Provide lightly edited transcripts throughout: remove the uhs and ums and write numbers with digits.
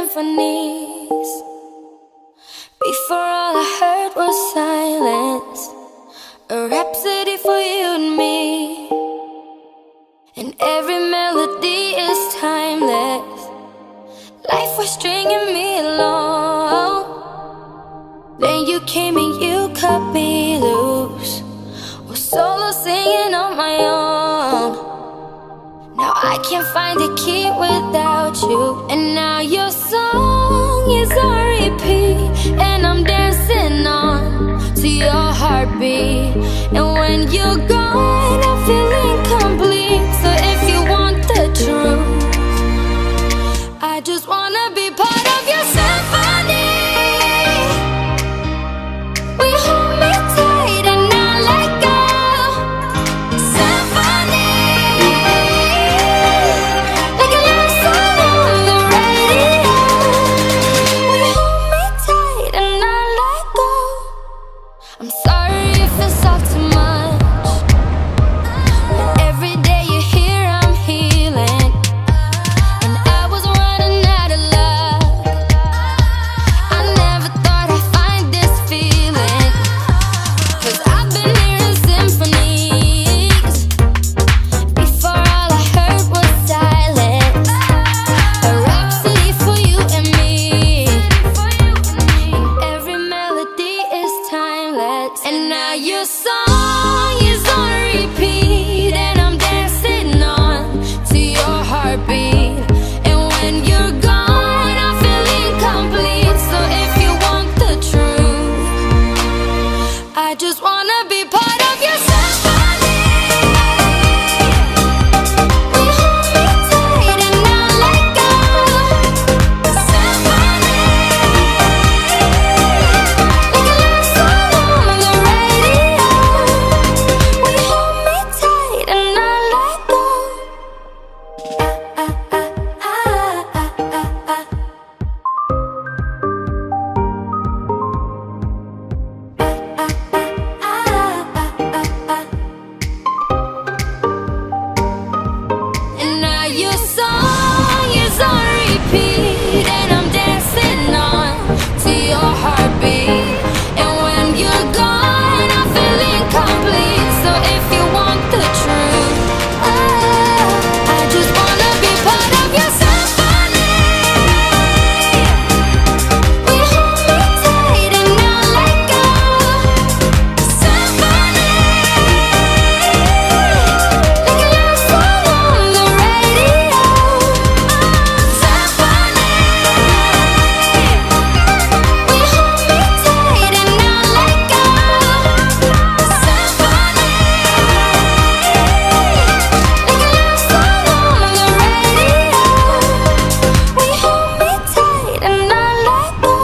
symphonies. Before all I heard was silence, a rhapsody for you and me. And every melody is timeless. Life was stringing me along. Then you came and you cut me loose. Was solo singing on my own. Now I can't find a key without you. And now your song is on repeat, and I'm dancing on to your heartbeat. And when you're gone, I feel incomplete. So if you want the truth, I just wanna be part of your symphony. We hold me tight and not let go. Symphony, like a love song on the radio. We hold me tight and not let go. I'm sorry if it's all too much, but every day you're here I'm healing. And I was running out of luck. I never thought I'd find this feeling, 'cause I've been hearing symphonies. Before all I heard was silence, a rhapsody for you and me. And every melody is timeless. And now your song is on repeat, and I'm dancing on to your heartbeat. And when you're gone, I feel incomplete. So if you want the truth, I just wanna be part of your symphony. We hold me tight and not let go. Symphony, like a love song on the radio. We hold me tight and not let go. And now your song is on repeat, and I'm dancing on to your heartbeat. And when you're gone, I feel incomplete. So if you want the truth, I just wanna be part of your symphony. We hold me tight and not let go. Symphony, like a love song on the radio. Symphony, we hold me tight and not let go. Symphony, like a love song on the radio. We hold me tight and not let go.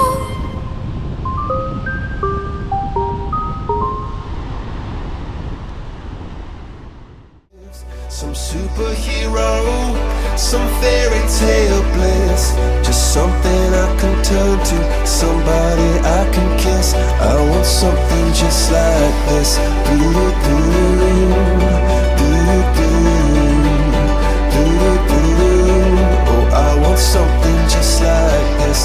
Some superhero, some fairy tale bliss. Just something I can turn to, somebody I can kiss. I want something just like this. Oh, I want something just like this.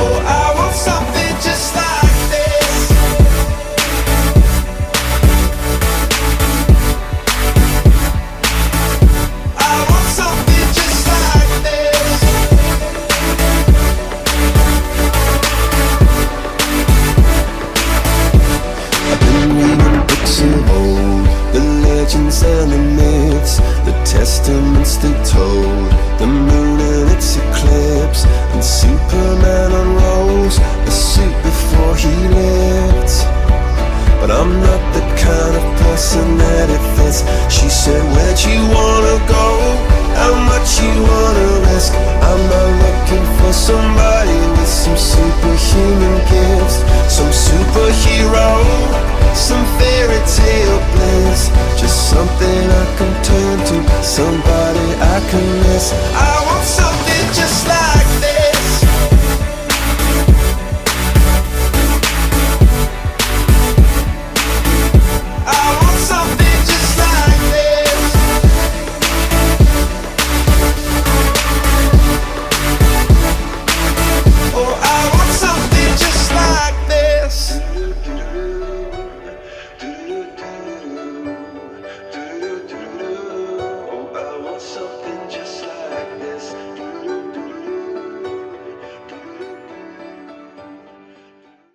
Oh, I want something just like this. I want something just like this. I've been reading books of old, the legends and the myths, the testaments they told, the moon and its eclipse, and Superman unrolls a suit before he lived. But I'm not the kind of person that it fits. She said, where'd you wanna go? How much you wanna risk? I'm not looking for some